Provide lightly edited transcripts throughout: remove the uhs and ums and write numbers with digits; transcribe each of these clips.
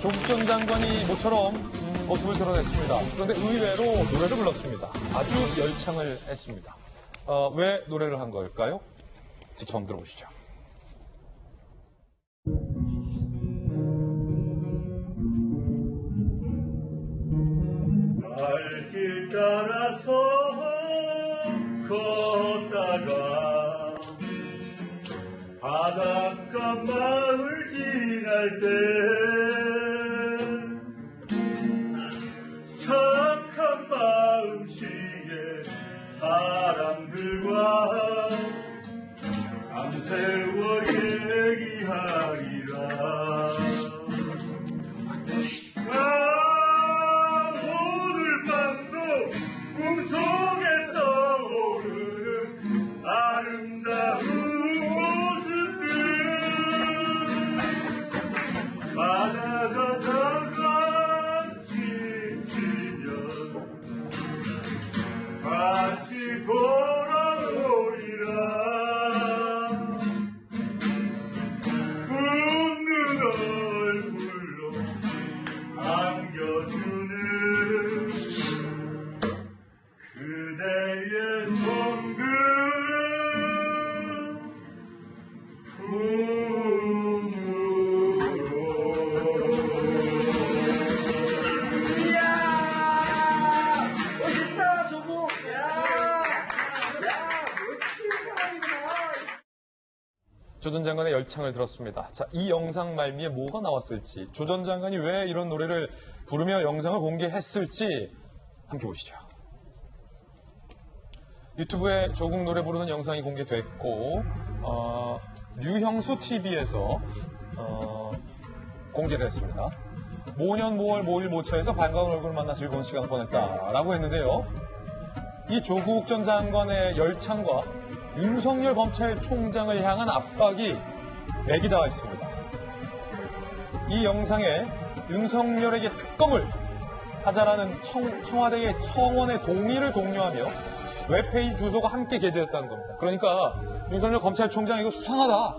조국 전 장관이 모처럼 모습을 드러냈습니다. 그런데 의외로 노래를 불렀습니다. 아주 열창을 했습니다. 왜 노래를 한 걸까요? 직접 한번 들어보시죠. 갈 길 따라서 걷다가 바닷가 마을 지날 때 착한 마음씨의 사람들과 밤새워 얘기하리라. 오늘 밤도 꿈속에 떠오르는 아름다운 모습들, 바다가 다 같이 지면 다시 돌아오리라. 웃는 얼굴로 안겨주는 그대의 정든 품으로. 이야! 멋있다, 조국! 야! 멋진 사람이구나! 조 전 장관의 열창을 들었습니다. 자, 이 영상 말미에 뭐가 나왔을지, 조 전 장관이 왜 이런 노래를 부르며 영상을 공개했을지 함께 보시죠. 유튜브에 조국 노래 부르는 영상이 공개됐고, 류형수 TV에서 공개를 했습니다. 모년 모월 모일 모처에서 반가운 얼굴 만나 즐거운 시간을 보냈다라고 했는데요. 이 조국 전 장관의 열창과 윤석열 검찰총장을 향한 압박이 맥이 닿아 있습니다. 이 영상에 윤석열에게 특검을 하자라는 청와대의 청원의 동의를 독려하며 웹페이지 주소가 함께 게재됐다는 겁니다. 그러니까 윤석열 검찰총장 이거 수상하다.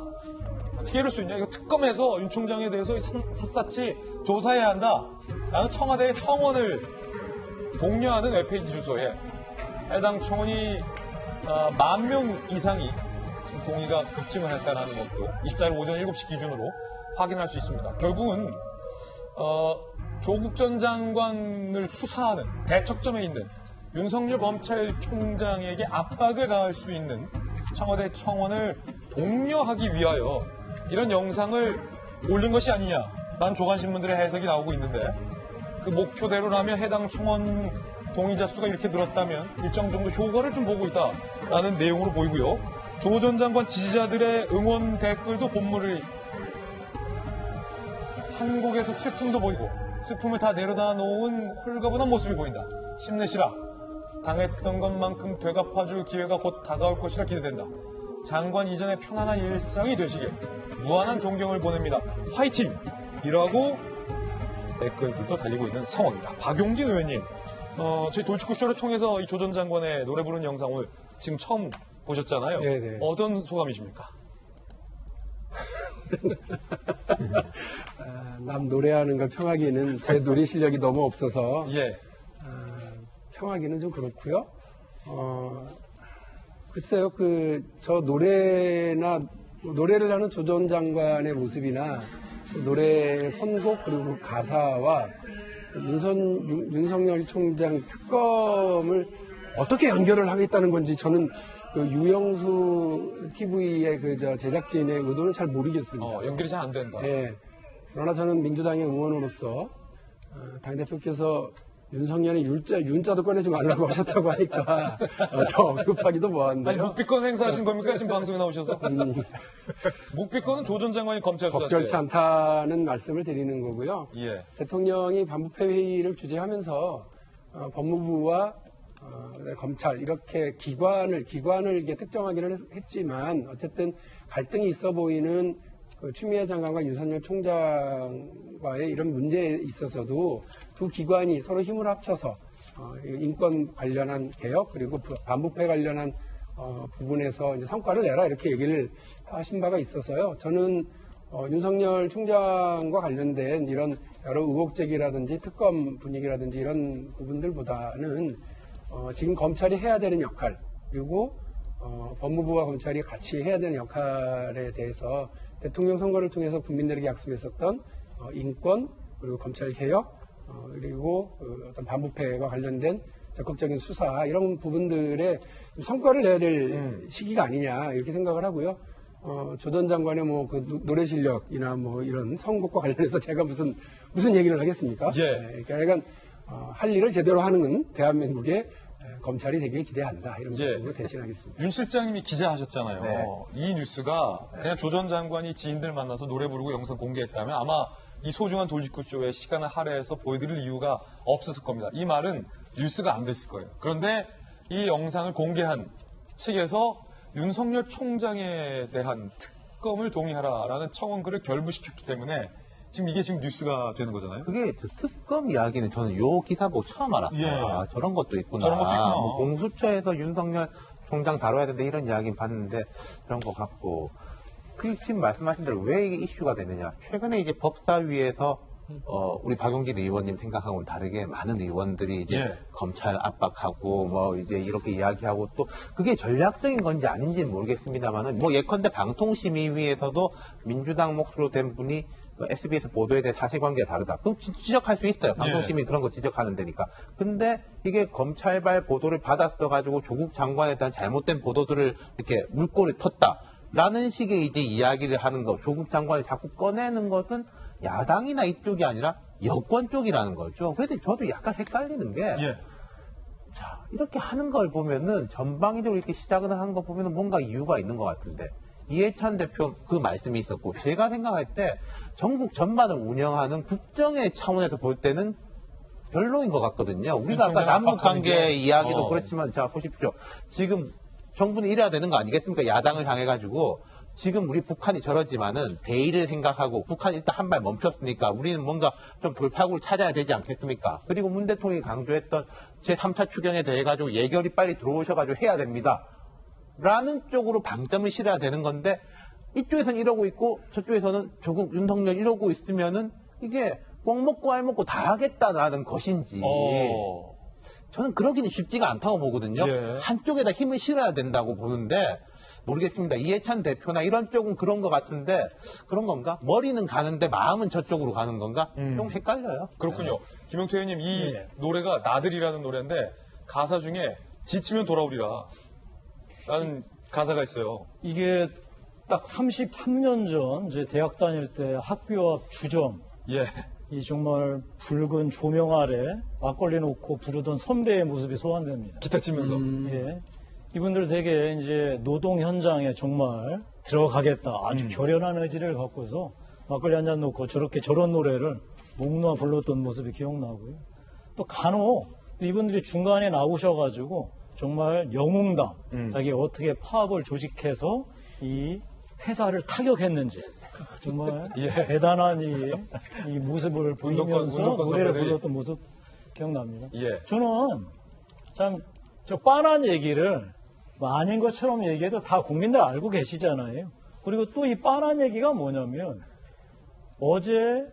어떻게 이럴 수 있냐. 이거 특검해서 윤 총장에 대해서 샅샅이 조사해야 한다. 라는 청와대의 청원을 독려하는 웹페이지 주소에 해당 청원이 10,000명 이상이 지금 동의가 급증을 했다는 것도 24일 오전 7시 기준으로 확인할 수 있습니다. 결국은 조국 전 장관을 수사하는 대척점에 있는 윤석열 검찰총장에게 압박을 가할 수 있는 청와대 청원을 독려하기 위하여 이런 영상을 올린 것이 아니냐라는 조간신문들의 해석이 나오고 있는데, 그 목표대로라면 해당 청원 동의자 수가 이렇게 늘었다면 일정 정도 효과를 좀 보고 있다라는 내용으로 보이고요. 조 전 장관 지지자들의 응원 댓글도 본물을, 한국에서 슬픔도 보이고 슬픔을 다 내려다 놓은 홀가분한 모습이 보인다. 힘내시라. 당했던 것만큼 되갚아줄 기회가 곧 다가올 것이라 기대된다. 장관 이전의 편안한 일상이 되시길 무한한 존경을 보냅니다. 화이팅! 이라고 댓글들도 달리고 있는 상황입니다. 박용진 의원님, 저희 돌직구쇼를 통해서 이 조 전 장관의 노래 부르는 영상을 지금 처음 보셨잖아요. 네네. 어떤 소감이십니까? 남 노래하는 걸 평하기는 제 노래 실력이 너무 없어서 예. 평하기는 좀 그렇고요. 글쎄요, 저 노래를 하는 조 전 장관의 모습이나 노래의 선곡 그리고 가사와 윤석열 총장 특검을 어떻게 연결을 하겠다는 건지 저는 그 유영수 TV의 제작진의 의도는 잘 모르겠습니다. 연결이 잘 안 된다. 예. 그러나 저는 민주당의 의원으로서 당대표께서 윤석열의 윤자도 꺼내지 말라고 하셨다고 하니까 더 언급하기도 뭐한데요. 아니, 묵비권 행사하신 겁니까? 지금 방송에 나오셔서? 묵비권은 조 전 장관이 검찰 수사 때. 적절치 않다는 말씀을 드리는 거고요. 예. 대통령이 반부패 회의를 주재하면서 법무부와 검찰 이렇게 기관을 이렇게 특정하기는 했지만 어쨌든 갈등이 있어 보이는 추미애 장관과 윤석열 총장과의 이런 문제에 있어서도 두 기관이 서로 힘을 합쳐서 인권 관련한 개혁 그리고 반부패 관련한 부분에서 이제 성과를 내라 이렇게 얘기를 하신 바가 있어서요. 저는 윤석열 총장과 관련된 이런 여러 의혹 제기라든지 특검 분위기라든지 이런 부분들보다는 지금 검찰이 해야 되는 역할, 그리고 법무부와 검찰이 같이 해야 되는 역할에 대해서 대통령 선거를 통해서 국민들에게 약속했었던 인권, 그리고 검찰 개혁, 그리고 어떤 반부패와 관련된 적극적인 수사, 이런 부분들의 성과를 내야 될 시기가 아니냐, 이렇게 생각을 하고요. 조 전 장관의 노래 실력이나 이런 선곡과 관련해서 제가 무슨 얘기를 하겠습니까? 예. 그러니까 할 일을 제대로 하는 대한민국의 검찰이 되길 기대한다, 이런 예. 부분으로 대신하겠습니다. 윤 실장님이 기자하셨잖아요. 네. 이 뉴스가 그냥 조 전 장관이 지인들 만나서 노래 부르고 영상 공개했다면 아마 이 소중한 돌직구쇼에 시간을 할애해서 보여드릴 이유가 없었을 겁니다. 이 말은 뉴스가 안 됐을 거예요. 그런데 이 영상을 공개한 측에서 윤석열 총장에 대한 특검을 동의하라라는 청원글을 결부시켰기 때문에 지금 이게 지금 뉴스가 되는 거잖아요. 그게 특검 이야기는 저는 요 기사 보고 처음 알았어요. 예. 아, 저런 것도 있구나. 저런 것도 있구나. 공수처에서 윤석열 총장 다뤄야 되는데 이런 이야기는 봤는데 그런 것 같고. 그 지금 말씀하신 대로 왜 이게 이슈가 되느냐. 최근에 이제 법사위에서 우리 박용진 의원님 생각하고는 다르게 많은 의원들이 이제 예. 검찰 압박하고 이제 이렇게 이야기하고 또 그게 전략적인 건지 아닌지는 모르겠습니다만은 예컨대 방통심의위에서도 민주당 몫으로 된 분이 SBS 보도에 대해 사실관계가 다르다. 그럼 지적할 수 있어요. 방통심이 그런 거 지적하는 데니까. 근데 이게 검찰발 보도를 받았어가지고 조국 장관에 대한 잘못된 보도들을 이렇게 물꼬를 텄다라는 식의 이제 이야기를 하는 거. 조국 장관이 자꾸 꺼내는 것은 야당이나 이쪽이 아니라 여권 쪽이라는 거죠. 그래서 저도 약간 헷갈리는 게, 예. 자, 이렇게 하는 걸 보면은 전방위적으로 이렇게 시작을 한 거 보면은 뭔가 이유가 있는 것 같은데, 이해찬 대표 그 말씀이 있었고, 제가 생각할 때 전국 전반을 운영하는 국정의 차원에서 볼 때는 별로인 것 같거든요. 우리가 아까 남북 관계 이야기도 그렇지만, 자, 보십시오. 지금 정부는 이래야 되는 거 아니겠습니까? 야당을 향해가지고. 지금 우리 북한이 저러지만은 대의를 생각하고 북한이 일단 한 발 멈췄으니까 우리는 뭔가 좀 돌파구를 찾아야 되지 않겠습니까? 그리고 문 대통령이 강조했던 제3차 추경에 대해 가지고 예결이 빨리 들어오셔가지고 해야 됩니다. 라는 쪽으로 방점을 실어야 되는 건데 이쪽에서는 이러고 있고 저쪽에서는 조국 윤석열 이러고 있으면은 이게 꼭 먹고 알 먹고 다 하겠다라는 것인지 저는 그러기는 쉽지가 않다고 보거든요. 예. 한쪽에다 힘을 실어야 된다고 보는데 모르겠습니다. 이해찬 대표나 이런 쪽은 그런 것 같은데 그런 건가? 머리는 가는데 마음은 저쪽으로 가는 건가? 좀 헷갈려요. 그렇군요. 김용태 의원님, 이 네. 노래가 나들이라는 노래인데 가사 중에 지치면 돌아오리라 라는 가사가 있어요. 이게 딱 33년 전 이제 대학 다닐 때 학교 앞 주점 예. 이 정말 붉은 조명 아래 막걸리 놓고 부르던 선배의 모습이 소환됩니다. 기타 치면서. 예. 이분들 되게 이제 노동 현장에 정말 들어가겠다. 아주 결연한 의지를 갖고서 막걸리 한 잔 놓고 저런 노래를 목 놓아 불렀던 모습이 기억나고요. 또 간혹 이분들이 중간에 나오셔가지고 정말 영웅담, 자기 어떻게 파업을 조직해서 이 회사를 타격했는지 정말 예. 대단한 이 모습을 보이면서 운동권 노래를 선배들이. 불렀던 모습 기억납니다. 예. 저는 참 저 빤한 얘기를 아닌 것처럼 얘기해도 다 국민들 알고 계시잖아요. 그리고 또 이 빤한 얘기가 뭐냐면 어제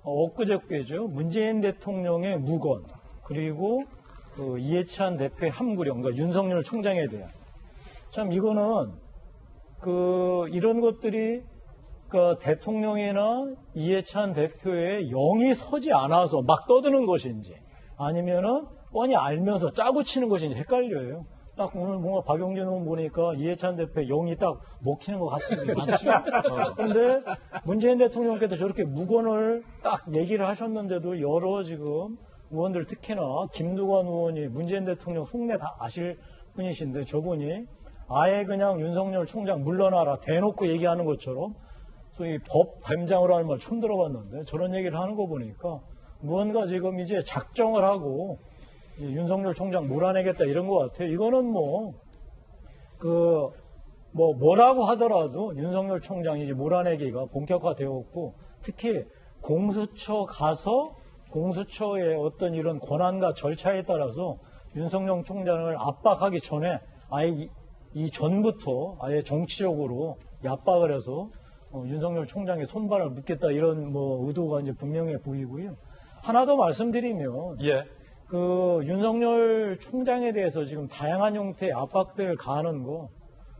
엊그저께죠. 문재인 대통령의 무건 그리고 이해찬 대표의 함구령, 그러니까 윤석열 총장에 대한 참 이거는 이런 것들이 대통령이나 이해찬 대표의 영이 서지 않아서 막 떠드는 것인지 아니면은 뻔히 알면서 짜고 치는 것인지 헷갈려요. 딱 오늘 뭔가 박용진 의원 보니까 이해찬 대표의 영이 딱 먹히는 것 같은 게 많죠. 그런데 문재인 대통령께서 저렇게 무건을 딱 얘기를 하셨는데도 여러 지금 의원들 특히나 김두관 의원이 문재인 대통령 속내 다 아실 분이신데 저분이 아예 그냥 윤석열 총장 물러나라 대놓고 얘기하는 것처럼 소위 법 뱀장으로 하는 말 처음 들어봤는데 저런 얘기를 하는 거 보니까 무언가 지금 이제 작정을 하고 이제 윤석열 총장 몰아내겠다 이런 것 같아요. 이거는 뭐라고 하더라도 윤석열 총장이 이제 몰아내기가 본격화되었고 특히 공수처 가서 공수처의 어떤 이런 권한과 절차에 따라서 윤석열 총장을 압박하기 전에 아예 이 전부터 아예 정치적으로 압박을 해서 윤석열 총장의 손발을 묶겠다 이런 뭐 의도가 이제 분명해 보이고요. 하나 더 말씀드리면 예. 그 윤석열 총장에 대해서 지금 다양한 형태의 압박들을 가하는 거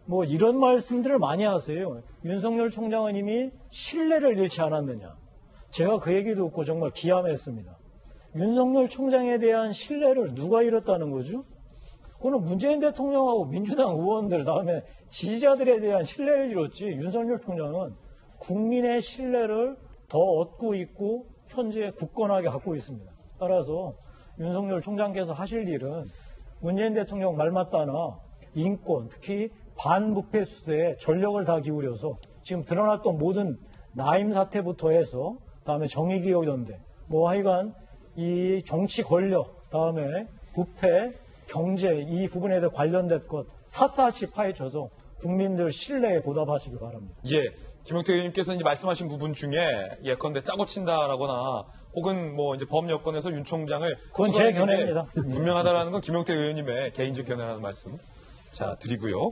뭐 이런 말씀들을 많이 하세요. 윤석열 총장은 이미 신뢰를 잃지 않았느냐. 제가 그 얘기 듣고 정말 기함했습니다. 윤석열 총장에 대한 신뢰를 누가 잃었다는 거죠? 그거는 문재인 대통령하고 민주당 의원들 다음에 지지자들에 대한 신뢰를 잃었지. 윤석열 총장은 국민의 신뢰를 더 얻고 있고 현재 굳건하게 갖고 있습니다. 따라서 윤석열 총장께서 하실 일은 문재인 대통령 말 맞다나 인권, 특히 반부패 수세에 전력을 다 기울여서 지금 드러났던 모든 나임 사태부터 해서 다음에 정의기억연대, 뭐 하여간 이 정치 권력, 다음에 부패, 경제 이 부분에 대해 관련된 것 샅샅이 파헤쳐서 국민들 신뢰에 보답하시기 바랍니다. 예. 김용태 의원님께서 이제 말씀하신 부분 중에 예컨대 짜고 친다라거나 혹은 뭐 이제 범 여건에서 윤 총장을 그건 제 견해입니다. 분명하다라는 건 김용태 의원님의 개인적 견해라는 말씀 자 드리고요.